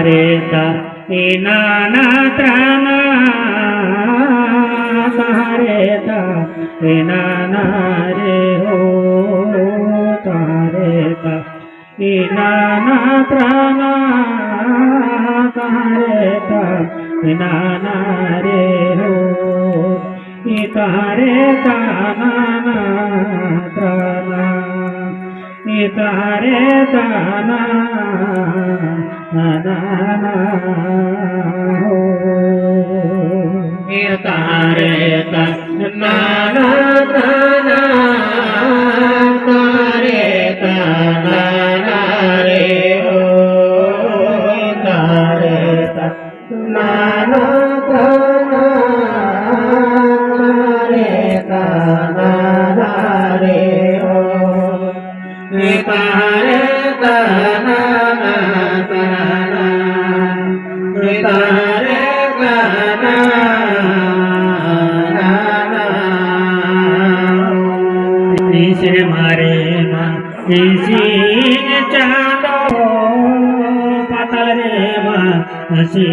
ता नाना त्राना तारे ता नाना रे हो तारे ता नाना त्राना तारे ता नाना रे हो तारे ता नाना त्राना तारे ता नाना हो तारे ता नाना त्राना तारे ता नाना रे हो तारे ता नाना त्राना तारे ता नाना रे हो तारे ता नाना त्राना तारे ता तीसरे मारे माँ तीसीन चालो पातल रे माँ हसी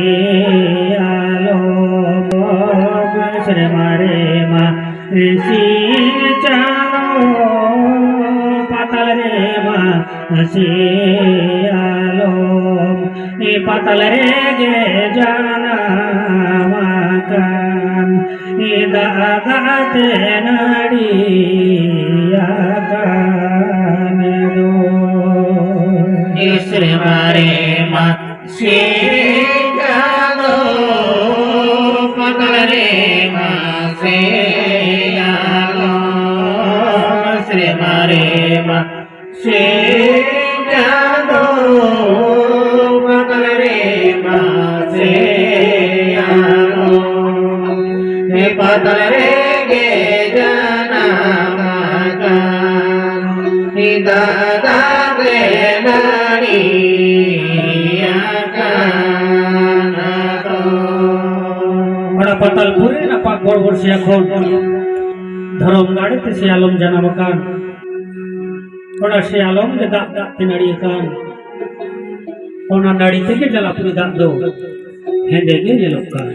आलो तीसरे मारे माँ तीसीन चालो पातल रे माँ हसी आलो पातल रे गे जाना माकान दाते नाड़ी तीसरे मारे माँ से जानो पातल रे माँ से आलो तीसरे मारे माँ से जानो पातल रे माँ से आलो पातल रे गे जाना दादा रे नारी बड़ा पतलपुरे ना पाक बड़ से এখন ধরম গাড়িতে সে আলম জানাবো কান ওরা সে আলম যে দাঁত দাঁতে নাড়িয়ে কান ওনার নাড়ি থেকে জ্বালাপুরি দাঁত দো হেঁদে গিয়ে লোক কান